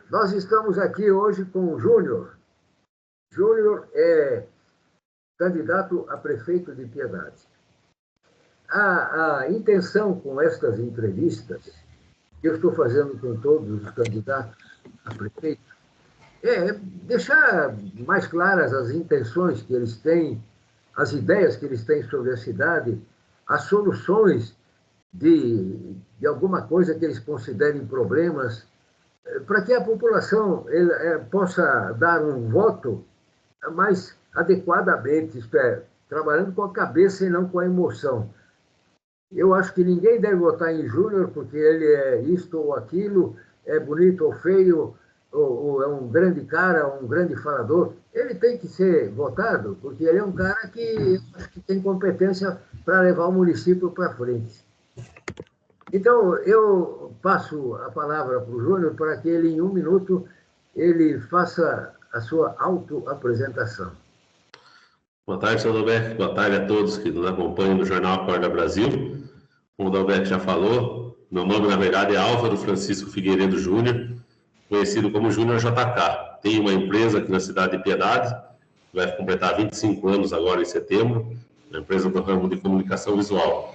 Nós estamos aqui hoje com o Júnior. Júnior é candidato a prefeito de Piedade. A intenção com estas entrevistas, que eu estou fazendo com todos os candidatos a prefeito, é deixar mais claras as intenções que eles têm, as ideias que eles têm sobre a cidade, as soluções de alguma coisa que eles considerem problemas, para que a população possa dar um voto mais adequadamente, isto é, trabalhando com a cabeça e não com a emoção. Eu acho que ninguém deve votar em Júnior porque ele é isto ou aquilo, é bonito ou feio, ou é um grande cara, um grande falador. Ele tem que ser votado porque ele é um cara que eu acho que tem competência para levar o município para frente. Então, eu passo a palavra para o Júnior para que ele, em 1 minuto, ele faça a sua autoapresentação. Boa tarde, senhor Dalberto. Boa tarde a todos que nos acompanham no Jornal Acorda Brasil. Como o Dalberto já falou, meu nome, na verdade, é Álvaro Francisco Figueiredo Júnior, conhecido como Júnior JK. Tenho uma empresa aqui na cidade de Piedade, que vai completar 25 anos agora em setembro, uma empresa do ramo de comunicação visual.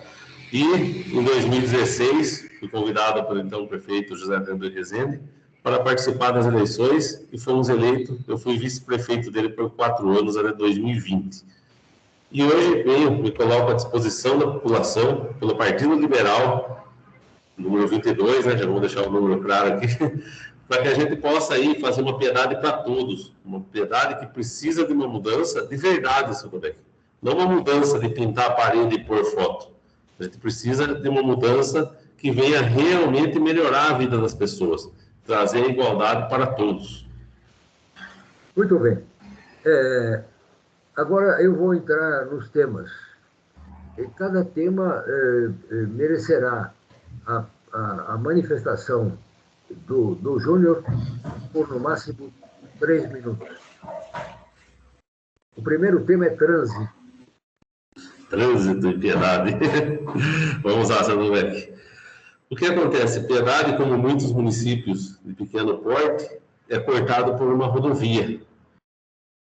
E, em 2016, fui convidado pelo então prefeito José Antônio Rezende para participar das eleições e fomos eleitos. Eu fui vice-prefeito dele por 4 anos, até 2020. E hoje me coloco à disposição da população, pelo Partido Liberal, número 22, né, já vou deixar o número claro aqui, para que a gente possa aí fazer uma piedade para todos, uma piedade que precisa de uma mudança de verdade, senhor Dalberto. Não uma mudança de pintar a parede e pôr foto. A gente precisa de uma mudança que venha realmente melhorar a vida das pessoas, trazer a igualdade para todos. Muito bem. Agora eu vou entrar nos temas. Cada tema merecerá a manifestação do Júnior por, no máximo, 3 minutos. O primeiro tema é trânsito. Trânsito e Piedade. Vamos lá, senhor Dalberto. O que acontece? Piedade, como muitos municípios de pequeno porte, é cortado por uma rodovia.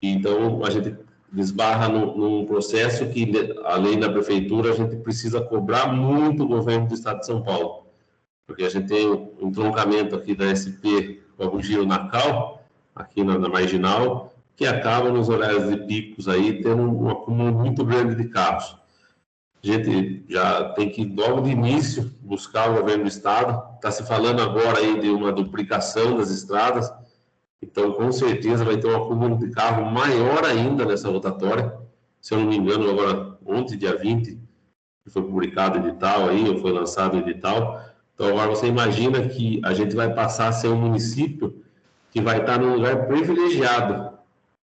Então, a gente desbarra num processo que, além da prefeitura, a gente precisa cobrar muito o governo do estado de São Paulo. Porque a gente tem um entroncamento aqui da SP com a Bugio Nacal, aqui na Marginal, que acaba nos horários de picos aí, tendo um acúmulo muito grande de carros. A gente já tem que, logo de início, buscar o governo do estado. Está se falando agora aí de uma duplicação das estradas, então, com certeza, vai ter um acúmulo de carro maior ainda nessa rotatória. Se eu não me engano, agora, ontem, dia 20, foi publicado o edital aí, ou foi lançado o edital. Então, agora você imagina que a gente vai passar a ser um município que vai estar num lugar privilegiado,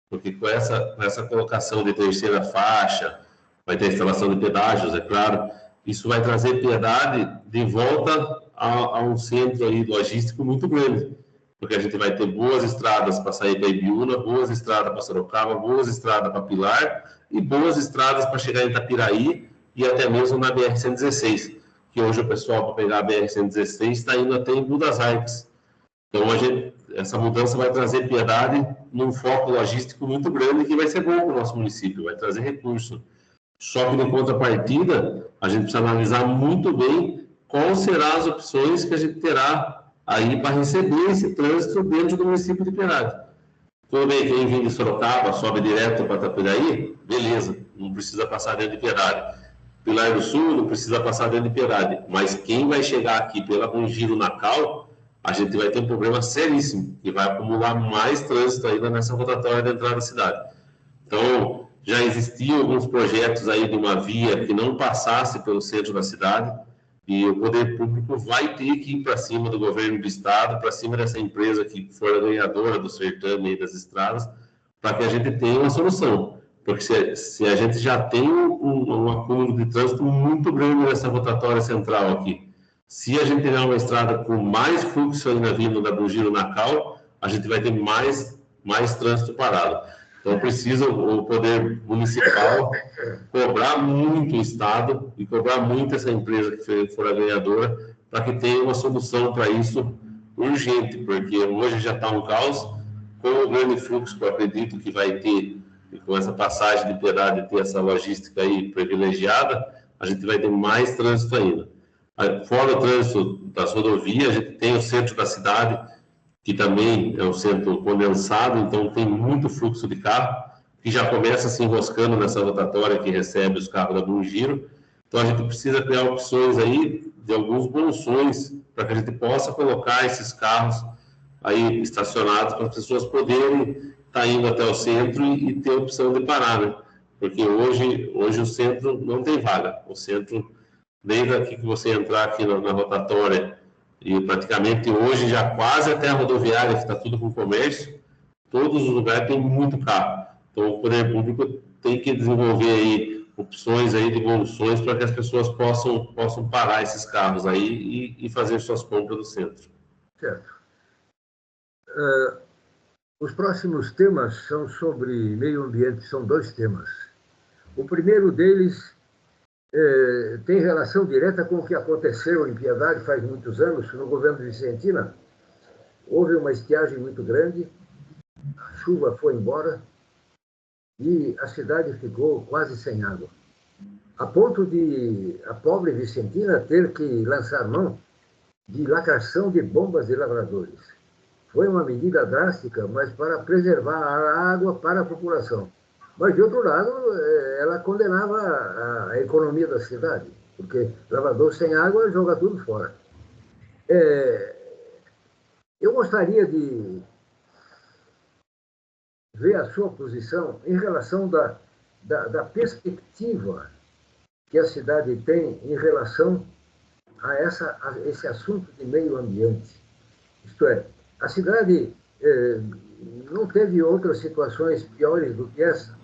porque com essa colocação de terceira faixa, vai ter instalação de pedágios, é claro, isso vai trazer Piedade de volta a um centro aí logístico muito grande, porque a gente vai ter boas estradas para sair para Ibiúna, boas estradas para Sorocaba, boas estradas para Pilar e boas estradas para chegar em Itapiraí e até mesmo na BR-116, que hoje o pessoal, para pegar a BR-116, está indo até em Rio das Artes. Então, essa mudança vai trazer Piedade num foco logístico muito grande que vai ser bom para o nosso município, vai trazer recurso. Só que, em contrapartida, a gente precisa analisar muito bem quais serão as opções que a gente terá aí para receber esse trânsito dentro do município de Piedade. Tudo bem, quem vem de Sorocaba sobe direto para Itapiraí, beleza, não precisa passar dentro de Piedade. Pilar do Sul não precisa passar dentro de Piedade. Mas quem vai chegar aqui pela Bugio Nacal, a gente vai ter um problema seríssimo, que vai acumular mais trânsito ainda nessa rotatória da entrada da cidade. Então, já existiam alguns projetos aí de uma via que não passasse pelo centro da cidade, e o poder público vai ter que ir para cima do governo do estado, para cima dessa empresa que for a ganhadora do certame das estradas, para que a gente tenha uma solução. Porque se a gente já tem um acúmulo de trânsito muito grande nessa rotatória central aqui, se a gente tiver uma estrada com mais fluxo ainda vindo da Bugio Nacal, a gente vai ter mais trânsito parado. Então, precisa o poder municipal cobrar muito o estado e cobrar muito essa empresa que for a ganhadora para que tenha uma solução para isso urgente, porque hoje já está um caos, com o grande fluxo que eu acredito que vai ter, e com essa passagem de Piedade, ter essa logística aí privilegiada, a gente vai ter mais trânsito ainda. Fora o trânsito das rodovias, a gente tem o centro da cidade, que também é um centro condensado, então tem muito fluxo de carro, que já começa se enroscando nessa rotatória que recebe os carros da Bom Giro. Então a gente precisa criar opções aí de alguns bolsões para que a gente possa colocar esses carros aí estacionados para as pessoas poderem estar indo até o centro e ter a opção de parar, né? Porque hoje o centro não tem vaga. O centro, desde aqui que você entrar aqui na rotatória, e praticamente hoje já quase até a rodoviária, que está tudo com comércio, todos os lugares tem muito carro. Então o poder público tem que desenvolver aí opções aí de evoluções para que as pessoas possam parar esses carros aí e fazer suas compras no centro. Certo. Os próximos temas são sobre meio ambiente, são 2 temas. O primeiro deles tem relação direta com o que aconteceu em Piedade faz muitos anos, no governo Vicentina. Houve uma estiagem muito grande, a chuva foi embora e a cidade ficou quase sem água, a ponto de a pobre Vicentina ter que lançar mão de lacração de bombas de lavradores. Foi uma medida drástica, mas para preservar a água para a população. Mas, de outro lado, ela condenava a economia da cidade, porque lavrador sem água joga tudo fora. Eu gostaria de ver a sua posição em relação da perspectiva que a cidade tem em relação a esse assunto de meio ambiente. Isto é, a cidade não teve outras situações piores do que essa.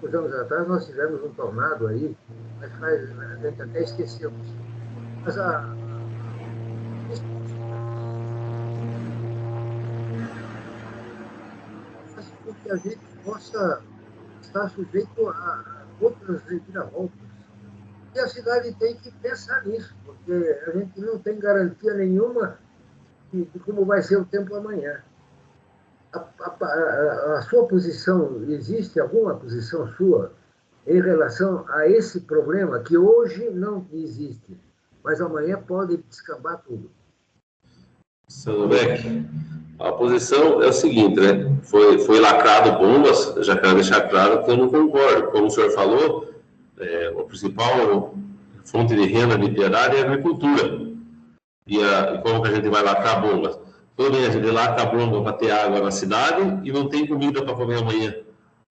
Muitos anos atrás nós tivemos um tornado aí, mas a gente até esqueceu. Mas faz com que a gente possa estar sujeito a outras reviravoltas. E a cidade tem que pensar nisso, porque a gente não tem garantia nenhuma de como vai ser o tempo amanhã. A sua posição, existe alguma posição sua em relação a esse problema que hoje não existe, mas amanhã pode descambar tudo? Sandro Beck, a posição é o seguinte, né? Foi lacrado bombas, já quero deixar claro que eu não concordo. Como o senhor falou, a principal fonte de renda de Piedade é a agricultura. E como que a gente vai lacrar bombas? Tudo bem, a gente lacra a bomba para ter água na cidade e não tem comida para comer amanhã.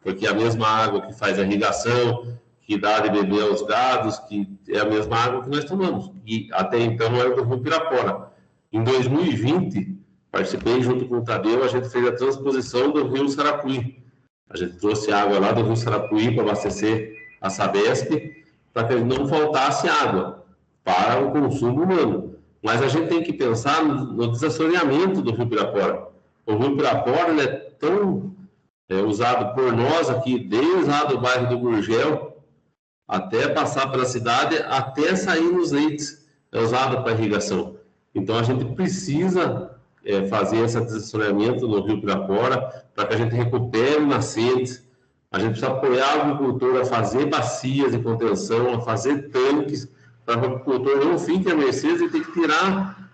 Porque é a mesma água que faz a irrigação, que dá de beber aos gados, que é a mesma água que nós tomamos. E até então era do Rio Pirapora. Em 2020, participei junto com o Tadeu, a gente fez a transposição do Rio Sarapuí. A gente trouxe água lá do Rio Sarapuí para abastecer a Sabesp, para que não faltasse água para o consumo humano. Mas a gente tem que pensar no desassoreamento do Rio Pirapora. O Rio Pirapora é tão usado por nós aqui, desde lá do bairro do Gurgel, até passar pela cidade, até sair nos leitos, é usado para irrigação. Então a gente precisa fazer esse desassoreamento no Rio Pirapora, para que a gente recupere nascentes. A gente precisa apoiar o agricultor a fazer bacias de contenção, a fazer tanques, para que o agricultor não fique à mercê e ter que tirar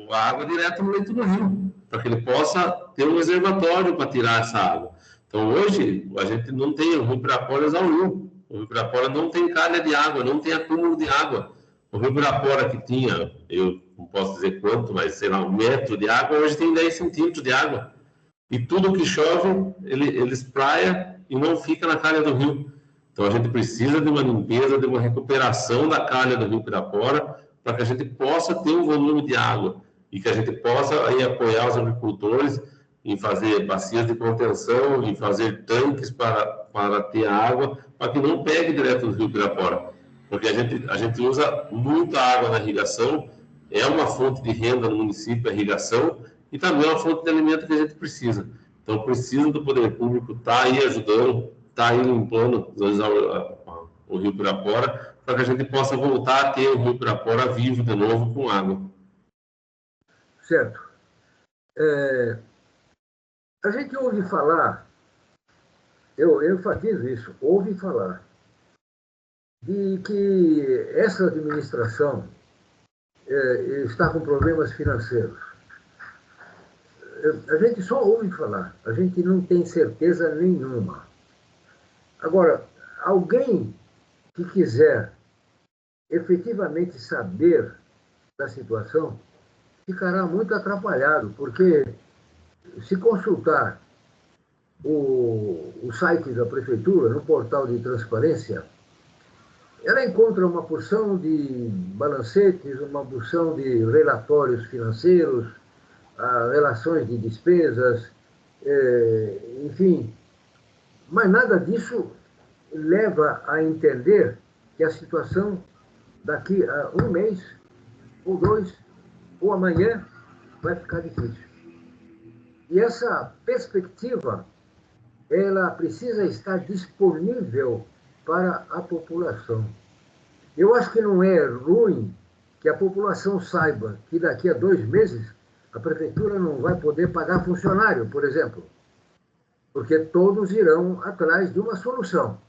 a água direto no leito do rio, para que ele possa ter um reservatório para tirar essa água. Então, hoje, a gente não tem, o Rio Pirapora exauriu. O Rio Pirapora não tem calha de água, não tem acúmulo de água. O Rio Pirapora que tinha, eu não posso dizer quanto, mas sei lá, 1 metro de água, hoje tem 10 centímetros de água. E tudo que chove, ele espraia e não fica na calha do rio. Então, a gente precisa de uma limpeza, de uma recuperação da calha do Rio Pirapora, para que a gente possa ter um volume de água e que a gente possa aí apoiar os agricultores em fazer bacias de contenção, em fazer tanques para ter água, para que não pegue direto do Rio Pirapora. Porque a gente usa muita água na irrigação, é uma fonte de renda no município, a irrigação, e também é uma fonte de alimento que a gente precisa. Então, precisa do poder público estar aí ajudando, estar aí limpando o Rio Pirapora, para que a gente possa voltar a ter o Rio Pirapora vivo de novo com água. Certo. A gente ouve falar, eu enfatizo isso, ouve falar, de que essa administração está com problemas financeiros. A gente só ouve falar, a gente não tem certeza nenhuma. Agora, alguém que quiser efetivamente saber da situação ficará muito atrapalhado, porque se consultar o site da prefeitura, no portal de transparência, ela encontra uma porção de balancetes, uma porção de relatórios financeiros, relações de despesas, enfim. Mas nada disso leva a entender que a situação daqui a um mês, ou dois, ou amanhã, vai ficar difícil. E essa perspectiva, ela precisa estar disponível para a população. Eu acho que não é ruim que a população saiba que daqui a 2 meses a prefeitura não vai poder pagar funcionário, por exemplo, porque todos irão atrás de uma solução.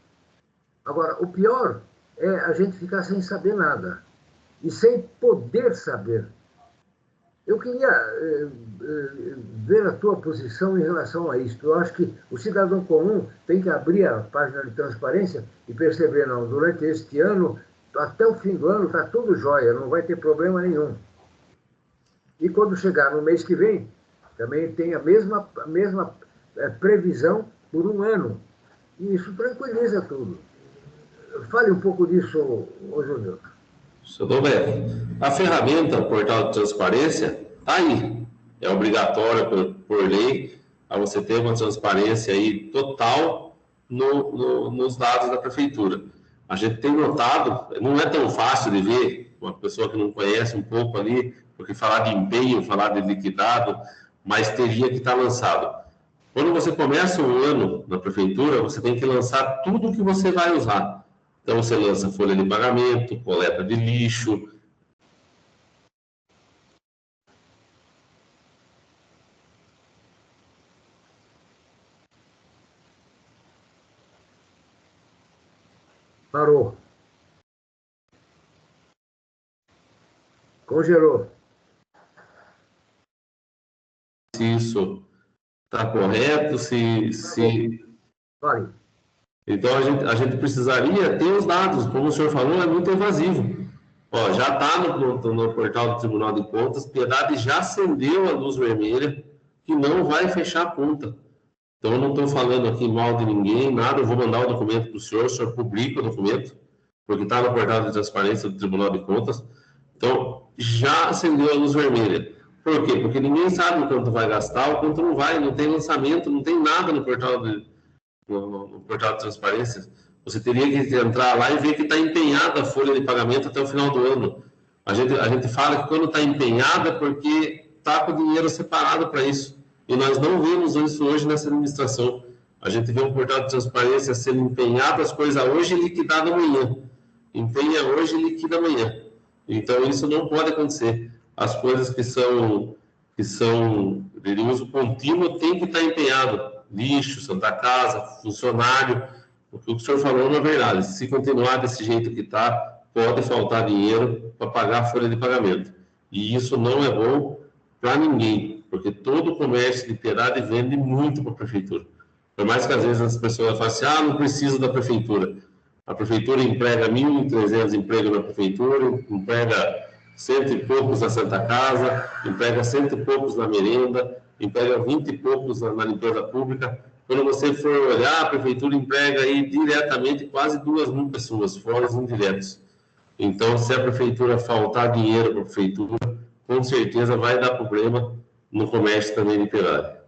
Agora, o pior é a gente ficar sem saber nada e sem poder saber. Eu queria ver a tua posição em relação a isso. Eu acho que o cidadão comum tem que abrir a página de transparência e perceber, não, durante este ano, até o fim do ano, está tudo jóia, não vai ter problema nenhum. E quando chegar no mês que vem, também tem a mesma previsão por um ano. E isso tranquiliza tudo. Fale um pouco disso, ô Júnior. Seu Domenico, a ferramenta, o portal de transparência, está aí. É obrigatório por lei a você ter uma transparência aí total nos dados da prefeitura. A gente tem notado, não é tão fácil de ver, uma pessoa que não conhece um pouco ali, porque falar de empenho, falar de liquidado, mas teria que estar lançado. Quando você começa um ano na prefeitura, você tem que lançar tudo que você vai usar. Então, você lança folha de pagamento, coleta de lixo. Parou. Congelou. Se isso está correto, Vale. Então, a gente precisaria ter os dados. Como o senhor falou, é muito evasivo. Ó, já está no portal do Tribunal de Contas, Piedade já acendeu a luz vermelha que não vai fechar a conta. Então, eu não estou falando aqui mal de ninguém, nada, eu vou mandar o documento para o senhor publica o documento, porque está no portal de transparência do Tribunal de Contas. Então, já acendeu a luz vermelha. Por quê? Porque ninguém sabe o quanto vai gastar, o quanto não vai, não tem lançamento, não tem nada no portal de transparência. Você teria que entrar lá e ver que está empenhada a folha de pagamento até o final do ano. A gente fala que quando está empenhada é porque está com o dinheiro separado para isso. E nós não vemos isso hoje nessa administração. A gente vê um portal de transparência sendo empenhado as coisas hoje e liquidado amanhã. Empenha hoje e liquida amanhã. Então, isso não pode acontecer. As coisas que são de uso contínuo tem que estar empenhado. Lixo, Santa Casa, funcionário. O que o senhor falou não é verdade. Se continuar desse jeito que está, pode faltar dinheiro para pagar a folha de pagamento. E isso não é bom para ninguém, porque todo comércio de Piedade vende muito para a prefeitura. Por mais que às vezes as pessoas falem assim, não preciso da prefeitura. A prefeitura emprega 1.300 empregos na prefeitura, emprega 100 e poucos na Santa Casa, emprega 100 e poucos na merenda, emprega 20 e poucos na limpeza pública. Quando você for olhar, a prefeitura emprega aí diretamente quase 2.000 pessoas, fora os indiretos. Então, se a prefeitura faltar dinheiro para a prefeitura, com certeza vai dar problema no comércio também de Piedade.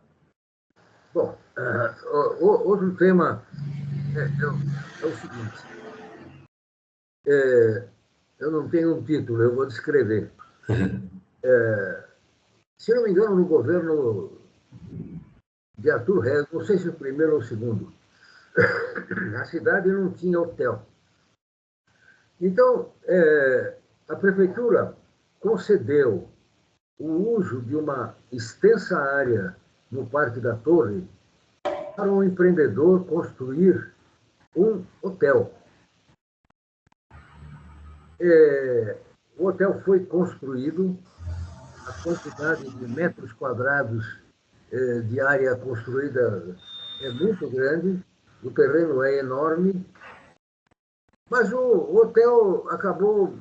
Bom, outro tema é o seguinte. Eu não tenho um título, eu vou descrever. Se não me engano, no governo de Arthur Rez, não sei se o primeiro ou o segundo, a cidade não tinha hotel. Então, a prefeitura concedeu o uso de uma extensa área no Parque da Torre para um empreendedor construir um hotel. O hotel foi construído, a quantidade de metros quadrados de área construída é muito grande, o terreno é enorme, mas o hotel acabou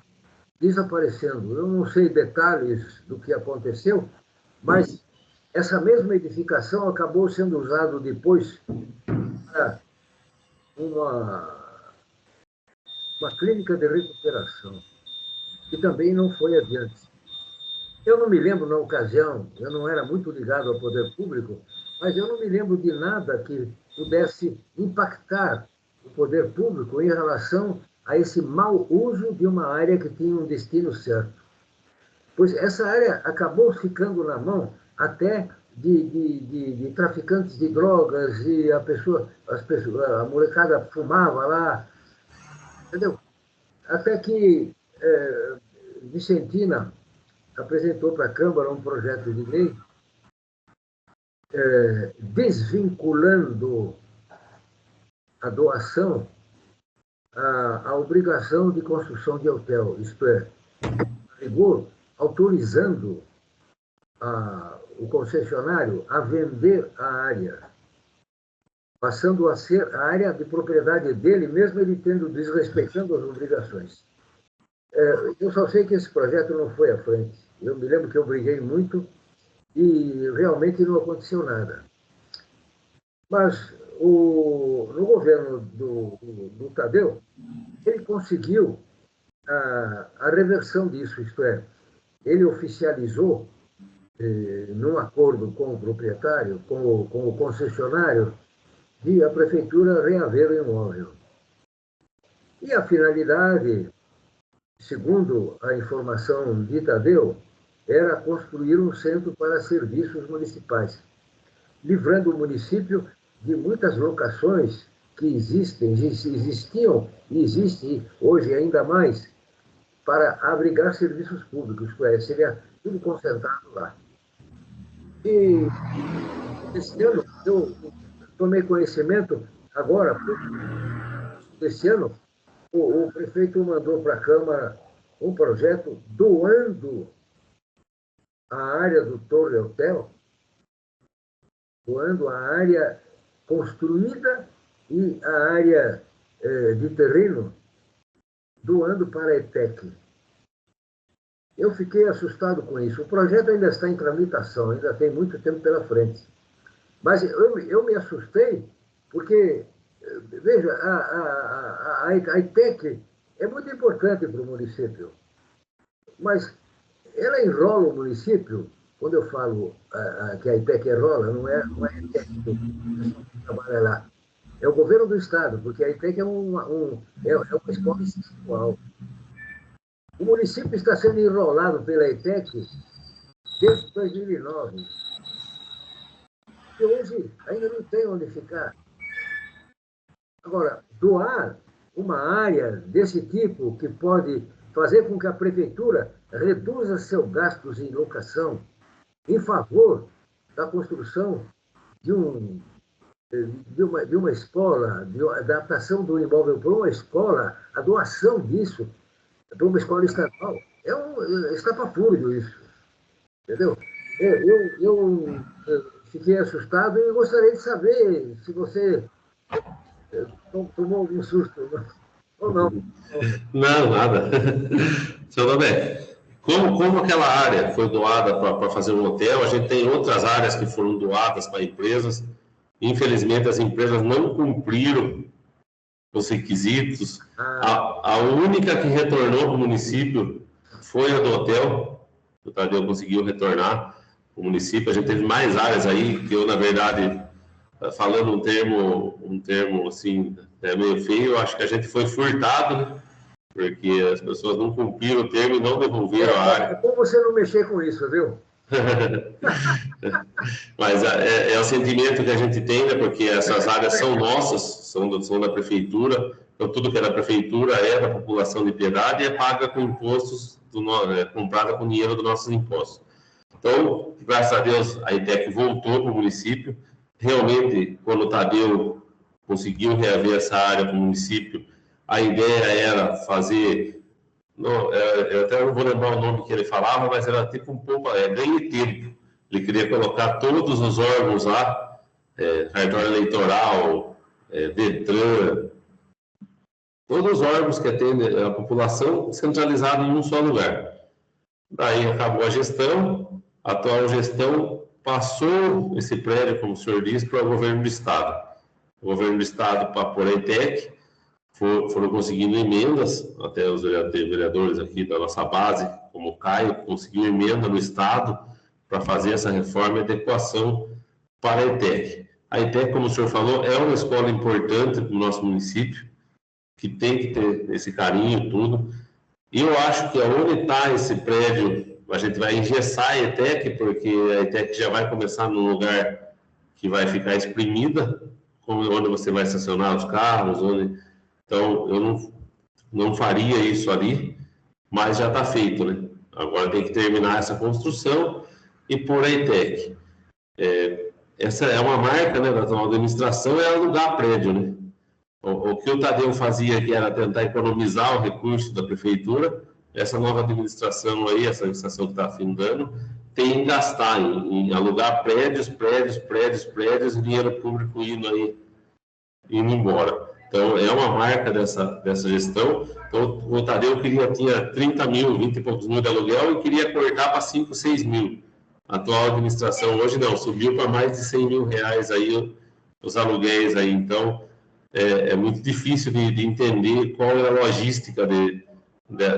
desaparecendo. Eu não sei detalhes do que aconteceu, mas essa mesma edificação acabou sendo usada depois para uma clínica de recuperação, que também não foi adiante. Eu não me lembro, na ocasião, eu não era muito ligado ao poder público, mas eu não me lembro de nada que pudesse impactar o poder público em relação a esse mau uso de uma área que tinha um destino certo. Pois essa área acabou ficando na mão até de traficantes de drogas, e a molecada fumava lá, entendeu? Até que Vicentina apresentou para a Câmara um projeto de lei desvinculando a doação à obrigação de construção de hotel, isto é, a rigor, autorizando o concessionário a vender a área, passando a ser a área de propriedade dele, mesmo ele desrespeitando as obrigações. Eu só sei que esse projeto não foi à frente. Eu me lembro que eu briguei muito e realmente não aconteceu nada. Mas no governo do Tadeu, ele conseguiu a reversão disso, isto é, ele oficializou, num acordo com o proprietário, com o concessionário, de a prefeitura reaver o imóvel. E a finalidade, segundo a informação de Tadeu, era construir um centro para serviços municipais, livrando o município de muitas locações que existiam e existem hoje ainda mais para abrigar serviços públicos, seria tudo concentrado lá. E esse ano, eu tomei conhecimento, agora, esse ano, o prefeito mandou para a Câmara um projeto doando a área do Torre Hotel, doando a área construída e a área de terreno, doando para a ETEC. Eu fiquei assustado com isso. O projeto ainda está em tramitação, ainda tem muito tempo pela frente. Mas eu me assustei porque, veja, a ETEC é muito importante para o município, mas ela enrola o município. Quando eu falo que a ETEC enrola, não é a ETEC que trabalha lá. É o governo do Estado, porque a ETEC é uma escola estadual. O município está sendo enrolado pela ETEC desde 2009. E hoje ainda não tem onde ficar. Agora, doar uma área desse tipo que pode fazer com que a prefeitura reduza seus gastos em locação em favor da construção de uma escola, da adaptação do imóvel para uma escola, a doação disso para uma escola estadual, é estapafúrdio isso, entendeu? Eu fiquei assustado e gostaria de saber se você tomou algum susto ou não. Não, nada. Seu Roberto, como aquela área foi doada para fazer um hotel, a gente tem outras áreas que foram doadas para empresas. Infelizmente, as empresas não cumpriram os requisitos. A única que retornou para o município foi a do hotel. O Tadeu conseguiu retornar para o município. A gente teve mais áreas aí que eu, na verdade, falando um termo assim, meio feio, eu acho que a gente foi furtado, né? Porque as pessoas não cumpriram o termo e não devolveram a área. É como você não mexer com isso, viu? Mas é o sentimento que a gente tem, né? Porque essas áreas são nossas, são da prefeitura, então tudo que é da prefeitura é da população de Piedade e é paga com impostos, comprada com dinheiro dos nossos impostos. Então, graças a Deus, a ETEC voltou para o município. Realmente, quando o Tadeu conseguiu reaver essa área para o município, a ideia era fazer... Não, eu até não vou lembrar o nome que ele falava, mas era tipo um pouco... ganhe tempo. Ele queria colocar todos os órgãos lá, cartório eleitoral, Detran, todos os órgãos que atendem a população centralizados em um só lugar. Daí acabou a gestão, a atual gestão passou esse prédio, como o senhor disse, para o governo do Estado. O governo do Estado, para pôr a ETEC, foram conseguindo emendas, até os vereadores aqui da nossa base, como o Caio, conseguiu emenda no Estado para fazer essa reforma e adequação para a ETEC. A ETEC, como o senhor falou, é uma escola importante para o nosso município, que tem que ter esse carinho, tudo. E eu acho que onde está esse prédio, a gente vai engessar a ETEC, porque a ETEC já vai começar num lugar que vai ficar exprimida, onde você vai estacionar os carros, então eu não faria isso ali, mas já está feito, né? Agora tem que terminar essa construção e pôr a ETEC. Essa é uma marca, né, da atual administração, é alugar prédio, né? O que o Tadeu fazia, que era tentar economizar o recurso da prefeitura, essa nova administração aí, essa administração que está afindando, tem que gastar em alugar prédios, e dinheiro público indo embora. Então, é uma marca dessa gestão. Então, o Tadeu tinha 30 mil, 20 e poucos mil de aluguel e queria cortar para 5, 6 mil. A atual administração hoje não, subiu para mais de 100 mil reais aí os aluguéis aí. Então, é muito difícil de entender qual é a logística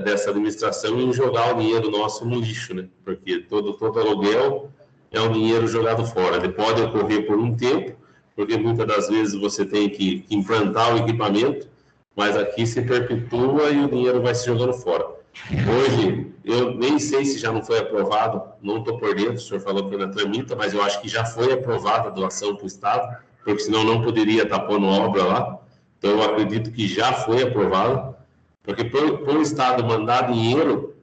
dessa administração em jogar o dinheiro nosso no lixo, né? Porque todo aluguel é um dinheiro jogado fora. Ele pode ocorrer por um tempo, porque muitas das vezes você tem que implantar o equipamento, mas aqui se perpetua e o dinheiro vai se jogando fora. Hoje, eu nem sei se já não foi aprovado, não estou por dentro, o senhor falou que ainda tramita, mas eu acho que já foi aprovada a doação para o Estado, porque senão não poderia estar pondo obra lá. Então, eu acredito que já foi aprovado, porque para o Estado mandar dinheiro,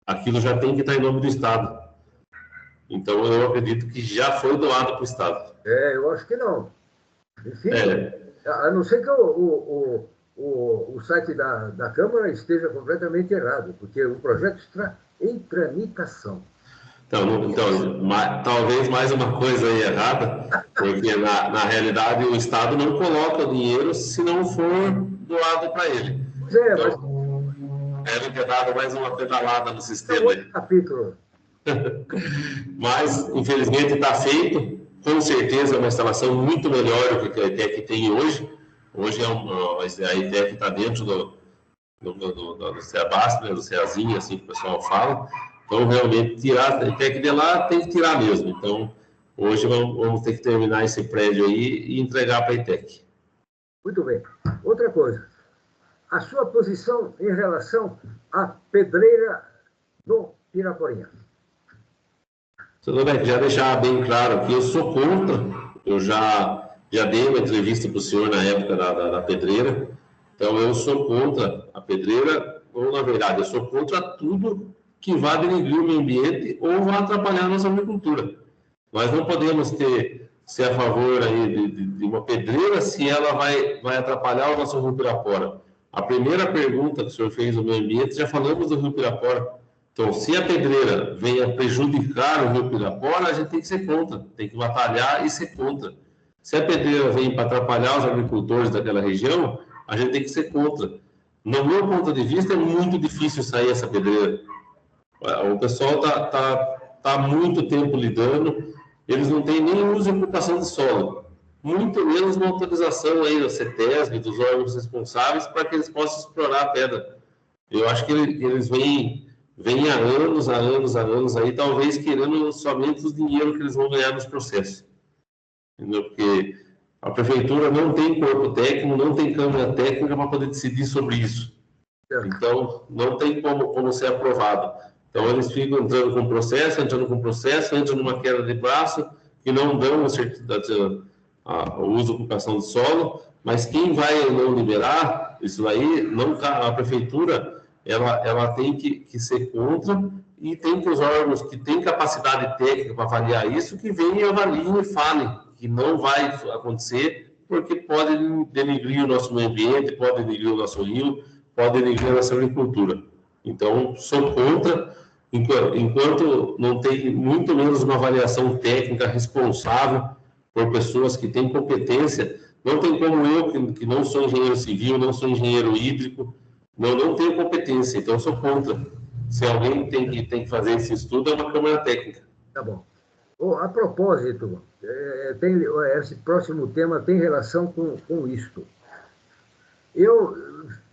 aquilo já tem que estar em nome do Estado. Então, eu acredito que já foi doado para o Estado. Eu acho que não. Enfim, a não ser que o site da Câmara esteja completamente errado, porque o projeto está em tramitação. Então talvez mais uma coisa aí errada, porque na realidade o Estado não coloca o dinheiro se não for doado para ele. Deve ter dado mais uma pedalada no sistema aí. Capítulo. Mas, infelizmente, está feito. Com certeza é uma instalação muito melhor do que a ETEC tem hoje. Hoje a ETEC está dentro do CEABASP, né, do CEAzinho, assim que o pessoal fala. Então, realmente, tirar a ETEC de lá tem que tirar mesmo. Então, hoje vamos ter que terminar esse prédio aí e entregar para a ETEC. Muito bem. Outra coisa. A sua posição em relação à pedreira no Piraporinha. Tudo bem, já deixar bem claro que eu sou contra. Eu já dei uma entrevista para o senhor na época da pedreira. Então, eu sou contra a pedreira, ou, na verdade, eu sou contra tudo que vá denegrir o meio ambiente ou vá atrapalhar a nossa agricultura. Nós não podemos ser a favor aí de uma pedreira se ela vai atrapalhar o nosso Rio Pirapora. A primeira pergunta que o senhor fez no meio ambiente, já falamos do Rio Pirapora. Então, se a pedreira venha prejudicar o Rio Pirapora, a gente tem que ser contra, tem que batalhar e ser contra. Se a pedreira vem para atrapalhar os agricultores daquela região, a gente tem que ser contra. No meu ponto de vista, é muito difícil sair essa pedreira. O pessoal está muito tempo lidando, eles não têm nem uso e ocupação de solo, muito menos uma autorização aí da CETESB, dos órgãos responsáveis, para que eles possam explorar a pedra. Eu acho que eles vêm há anos aí, talvez querendo somente os dinheiros que eles vão ganhar nos processos. Entendeu? Porque a prefeitura não tem corpo técnico, não tem câmara técnica para poder decidir sobre isso. Então, não tem como ser aprovado. Então, eles ficam entrando com processo, entram numa queda de braço, que não dão o uso e ocupação de solo, mas quem vai não liberar isso aí, a prefeitura, ela tem que ser contra, e tem que os órgãos que têm capacidade técnica para avaliar isso, que venham e avaliem e falem que não vai acontecer, porque pode denigrir o nosso meio ambiente, pode denigrir o nosso rio, pode denigrir a nossa agricultura. Então, sou contra, enquanto não tem muito menos uma avaliação técnica responsável por pessoas que têm competência. Não tem como eu, que não sou engenheiro civil, não sou engenheiro hídrico, não tenho competência, então sou contra. Se alguém tem que fazer esse estudo, é uma câmara técnica. Tá bom. A propósito, esse próximo tema tem relação com isto. Eu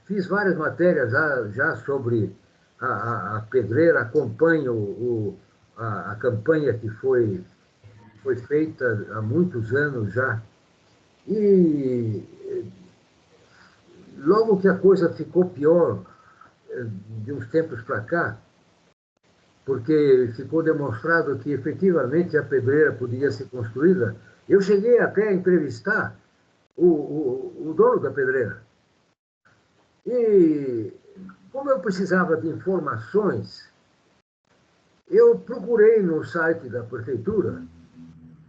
fiz várias matérias já sobre a pedreira, acompanho a campanha que foi feita há muitos anos já. E logo que a coisa ficou pior, de uns tempos para cá, porque ficou demonstrado que efetivamente a pedreira podia ser construída, eu cheguei até a entrevistar o dono da pedreira. E como eu precisava de informações, eu procurei no site da prefeitura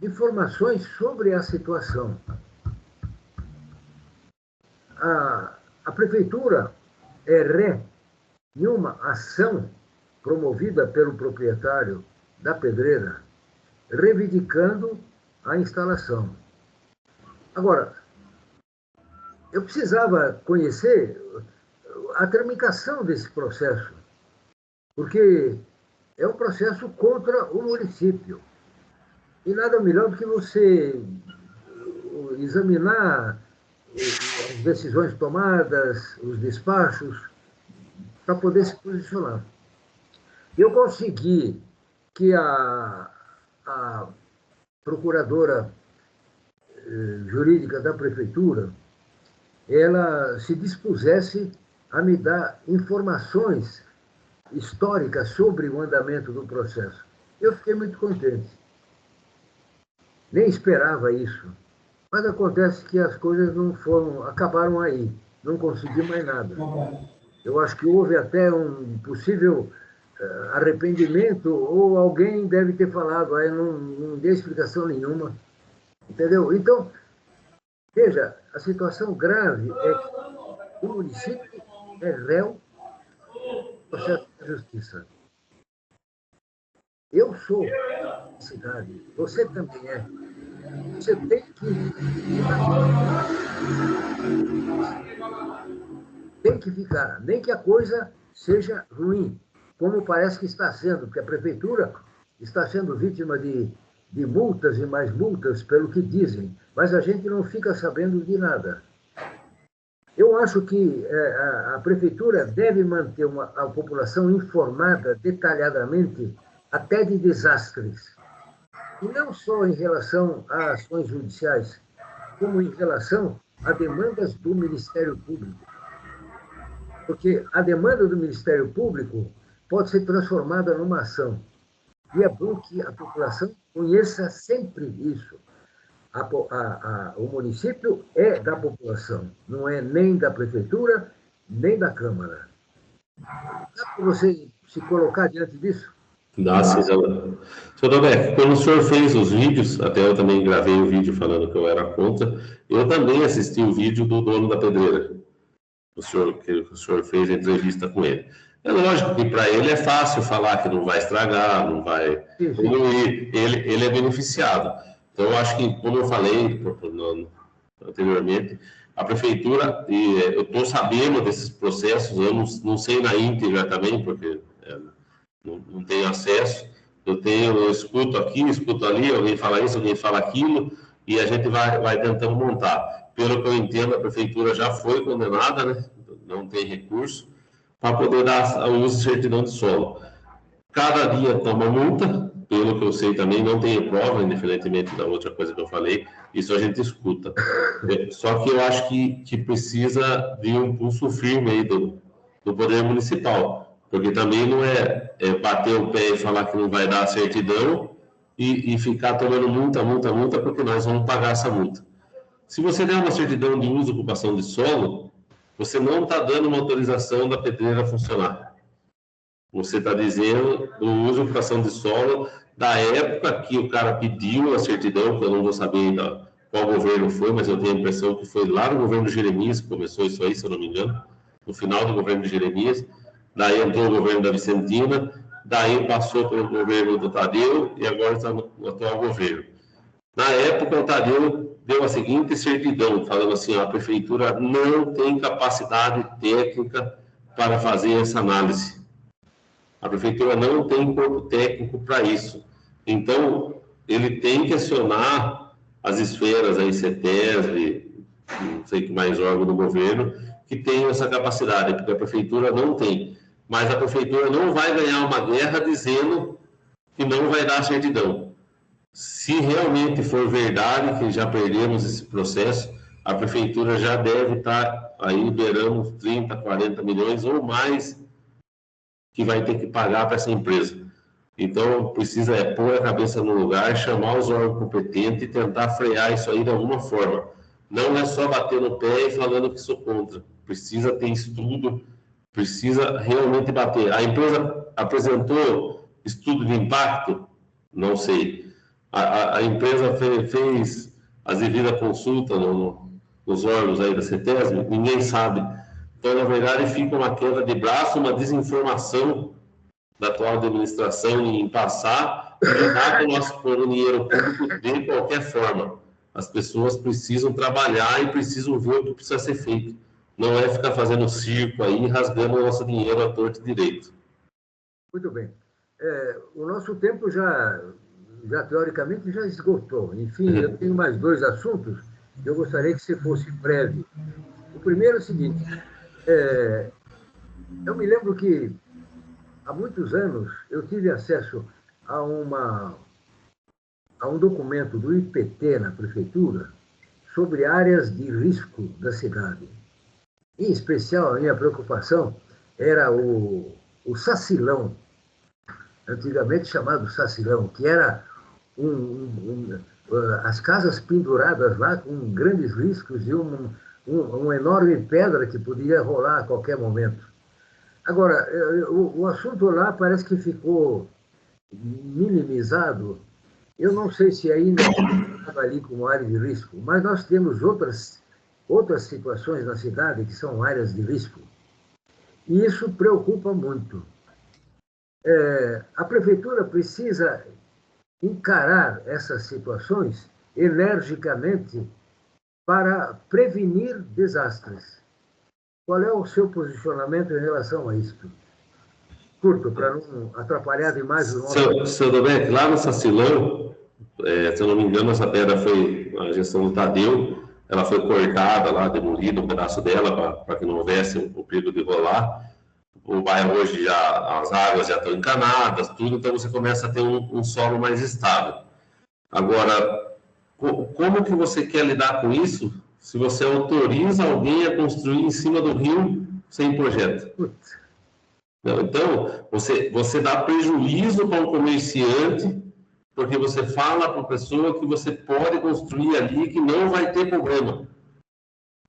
informações sobre a situação. A prefeitura é ré em uma ação promovida pelo proprietário da pedreira, reivindicando a instalação. Agora, eu precisava conhecer a tramitação desse processo, porque é um processo contra o município. E nada melhor do que você examinar as decisões tomadas, os despachos, para poder se posicionar. Eu consegui que a procuradora jurídica da prefeitura, ela se dispusesse a me dar informações históricas sobre o andamento do processo. Eu fiquei muito contente. Nem esperava isso. Mas acontece que as coisas acabaram aí. Não consegui mais nada. Eu acho que houve até um possível arrependimento, ou alguém deve ter falado, aí não deu explicação nenhuma. Entendeu? Então, veja, a situação grave é que o município é réu do processo de justiça. Eu sou da cidade, você também é. Você tem que ficar, nem que a coisa seja ruim, como parece que está sendo, porque a prefeitura está sendo vítima de multas e mais multas, pelo que dizem, mas a gente não fica sabendo de nada. Eu acho que a prefeitura deve manter a população informada detalhadamente até de desastres. E não só em relação a ações judiciais, como em relação a demandas do Ministério Público. Porque a demanda do Ministério Público pode ser transformada numa ação. E é bom que a população conheça sempre isso. O município é da população, não é nem da prefeitura, nem da Câmara. Dá para você se colocar diante disso? Dá, sim, senhor Domek, quando o senhor fez os vídeos, até eu também gravei o vídeo falando que eu era contra, eu também assisti o vídeo do dono da pedreira, que o senhor fez a entrevista com ele. É lógico que para ele é fácil falar que não vai estragar, não vai poluir, ele é beneficiado. Então, eu acho que, como eu falei anteriormente, a prefeitura, e eu estou sabendo desses processos, eu não sei na íntegra também, porque não tenho acesso, eu escuto aqui, escuto ali, alguém fala isso, alguém fala aquilo, e a gente vai tentando montar. Pelo que eu entendo, a prefeitura já foi condenada, né? Não tem recurso, para poder dar o uso de certidão de solo. Cada dia toma multa, pelo que eu sei também, não tem prova, indiferentemente da outra coisa que eu falei, isso a gente escuta. Só que eu acho que precisa de um pulso firme aí do poder municipal, porque também não é bater o pé e falar que não vai dar a certidão e ficar tomando multa, porque nós vamos pagar essa multa. Se você der uma certidão de uso e ocupação de solo, você não está dando uma autorização da pedreira funcionar. Você está dizendo do uso e ocupação de solo da época que o cara pediu a certidão, que eu não vou saber ainda qual governo foi, mas eu tenho a impressão que foi lá no governo Jeremias que começou isso aí, se eu não me engano, no final do governo de Jeremias. Daí entrou o governo da Vicentina, daí passou pelo governo do Tadeu e agora está no atual governo. Na época, o Tadeu deu a seguinte certidão, falando assim, a prefeitura não tem capacidade técnica para fazer essa análise. A prefeitura não tem corpo técnico para isso. Então, ele tem que acionar as esferas, aí, CETESB, não sei que mais órgão do governo, que tenham essa capacidade, porque a prefeitura não tem. Mas a prefeitura não vai ganhar uma guerra dizendo que não vai dar certidão. Se realmente for verdade que já perdemos esse processo, a prefeitura já deve estar aí liberando 30, 40 milhões ou mais que vai ter que pagar para essa empresa. Então, precisa pôr a cabeça no lugar, chamar os órgãos competentes e tentar frear isso aí de alguma forma. Não é só bater no pé e falando que sou contra. Precisa ter estudo, precisa realmente bater. A empresa apresentou estudo de impacto? Não sei. A empresa fez as devidas consultas nos órgãos aí da CETESB? Ninguém sabe. Então, na verdade, fica uma queda de braço, uma desinformação da atual administração em passar e lidar com o nosso dinheiro público de qualquer forma. As pessoas precisam trabalhar e precisam ver o que precisa ser feito. Não é ficar fazendo circo aí, rasgando o nosso dinheiro à torta e direito. Muito bem. O nosso tempo já teoricamente já esgotou. Enfim, eu tenho mais 2 assuntos que eu gostaria que você fosse breve. O primeiro é o seguinte, eu me lembro que há muitos anos eu tive acesso a um documento do IPT na prefeitura sobre áreas de risco da cidade. Em especial, a minha preocupação era o Sacilão, antigamente chamado Sacilão, que era as casas penduradas lá com grandes riscos e uma enorme pedra que podia rolar a qualquer momento. Agora, o assunto lá parece que ficou minimizado. Eu não sei se ainda estava ali como área de risco, mas nós temos outras situações na cidade que são áreas de risco. E isso preocupa muito. A prefeitura precisa encarar essas situações energicamente para prevenir desastres. Qual é o seu posicionamento em relação a isso? Curto, para não atrapalhar demais o nosso... Seu Domenech, lá no Sacilão, se eu não me engano, essa pedra foi a gestão do Tadeu, ela foi cortada lá, demolida um pedaço dela para que não houvesse o perigo de rolar. O bairro hoje já, as águas já estão encanadas, tudo, então você começa a ter um solo mais estável. Agora, como que você quer lidar com isso se você autoriza alguém a construir em cima do rio sem projeto? Não, então, você dá prejuízo para um comerciante porque você fala para a pessoa que você pode construir ali que não vai ter problema.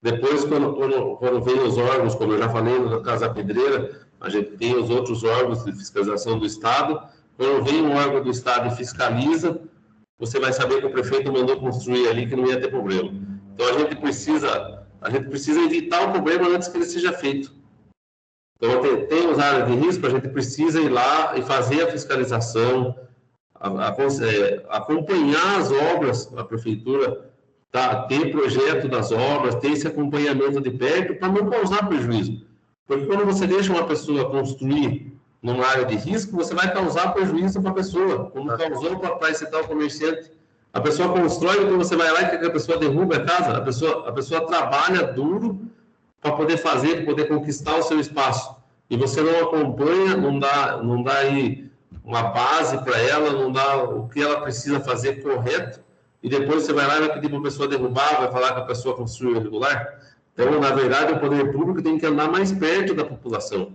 Depois, quando vem os órgãos, como eu já falei, no caso da pedreira, a gente tem os outros órgãos de fiscalização do Estado. Quando vem um órgão do Estado e fiscaliza, você vai saber que o prefeito mandou construir ali que não ia ter problema. Então, a gente precisa evitar o problema antes que ele seja feito. Então, tem as áreas de risco, a gente precisa ir lá e fazer a fiscalização, acompanhar as obras, a prefeitura ter projeto das obras, ter esse acompanhamento de perto para não causar prejuízo. Porque quando você deixa uma pessoa construir numa área de risco, você vai causar prejuízo para a pessoa, como causou para esse tal comerciante. A pessoa constrói, quando você vai lá e quer que a pessoa derruba a casa, a pessoa trabalha duro para poder poder conquistar o seu espaço. E você não acompanha, não dá aí uma base para ela, não dá o que ela precisa fazer correto, e depois você vai lá e vai pedir para a pessoa derrubar, vai falar que a pessoa construiu irregular. Então, na verdade, o poder público tem que andar mais perto da população.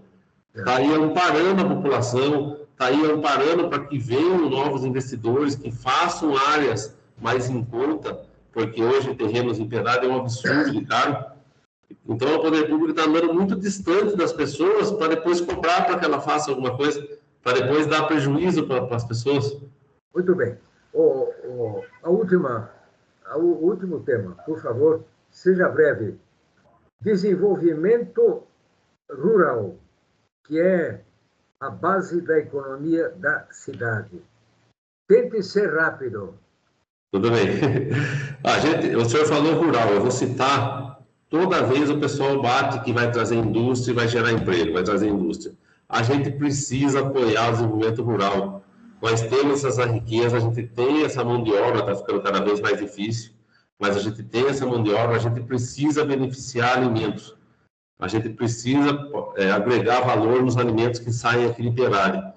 Está aí amparando a população, está aí amparando para que venham novos investidores, que façam áreas mais em conta, porque hoje terrenos em piedade é um absurdo de caro. Então, o poder público está andando muito distante das pessoas para depois cobrar para que ela faça alguma coisa, para depois dar prejuízo para as pessoas. Muito bem. O último tema, por favor, seja breve. Desenvolvimento rural, que é a base da economia da cidade. Tente ser rápido. Tudo bem. O senhor falou rural, eu vou citar, toda vez o pessoal bate que vai trazer indústria, vai gerar emprego, vai trazer indústria. A gente precisa apoiar o desenvolvimento rural. Nós temos essa riqueza, a gente tem essa mão de obra, está ficando cada vez mais difícil, mas a gente tem essa mão de obra, a gente precisa beneficiar alimentos. A gente precisa agregar valor nos alimentos que saem aqui de Perália.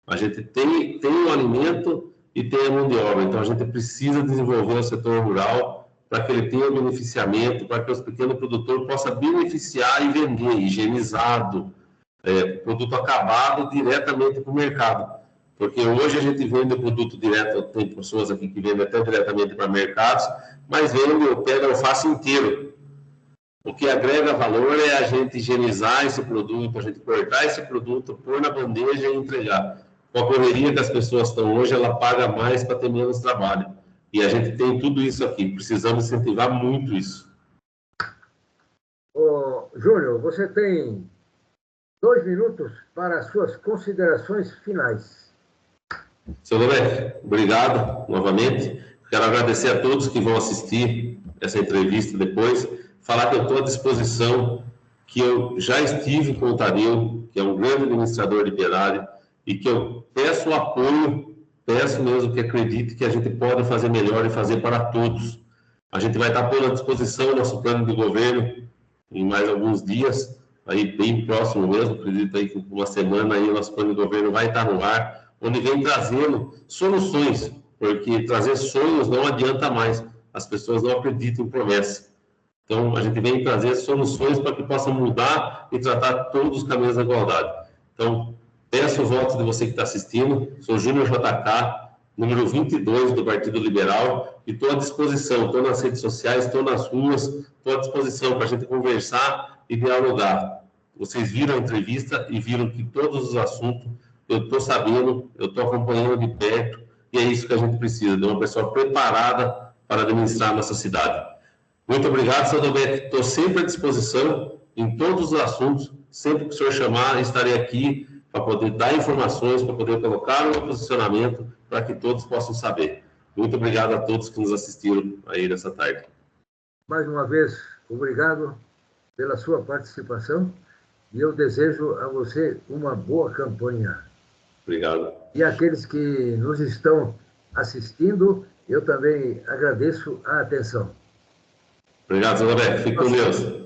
A gente tem o alimento e tem a mão de obra, então a gente precisa desenvolver o setor rural para que ele tenha beneficiamento, para que os pequenos produtores possam beneficiar e vender higienizado, produto acabado diretamente para o mercado. Porque hoje a gente vende o produto direto, tem pessoas aqui que vendem até diretamente para mercados, mas pega o alface inteiro. O que agrega valor é a gente higienizar esse produto, a gente cortar esse produto, pôr na bandeja e entregar. Com a correria que as pessoas estão hoje, ela paga mais para ter menos trabalho. E a gente tem tudo isso aqui, precisamos incentivar muito isso. Júnior, você tem 2 minutos para as suas considerações finais. Seu Domé, obrigado novamente. Quero agradecer a todos que vão assistir essa entrevista depois. Falar que eu estou à disposição, que eu já estive com o Tadeu, que é um grande administrador de Perália, e que eu peço o apoio, peço mesmo que acredite que a gente pode fazer melhor e fazer para todos. A gente vai estar pondo à disposição o nosso plano de governo em mais alguns dias, aí bem próximo mesmo, acredito aí que uma semana aí o nosso plano de governo vai estar no ar, onde vem trazendo soluções, porque trazer sonhos não adianta mais, as pessoas não acreditam em promessa. Então, a gente vem trazer soluções para que possa mudar e tratar todos os caminhos da igualdade. Então, peço o voto de você que está assistindo, sou Júnior JK, número 22 do Partido Liberal, e estou à disposição, estou nas redes sociais, estou nas ruas, estou à disposição para a gente conversar e dialogar. Vocês viram a entrevista e viram que todos os assuntos eu estou sabendo, eu estou acompanhando de perto, e é isso que a gente precisa, de uma pessoa preparada para administrar a nossa cidade. Muito obrigado, seu Domé. Estou sempre à disposição em todos os assuntos. Sempre que o senhor chamar, estarei aqui para poder dar informações, para poder colocar o meu posicionamento, para que todos possam saber. Muito obrigado a todos que nos assistiram aí nessa tarde. Mais uma vez, obrigado pela sua participação e eu desejo a você uma boa campanha. Obrigado. E aqueles que nos estão assistindo, eu também agradeço a atenção. Obrigado, seu Domé. Fique com Deus.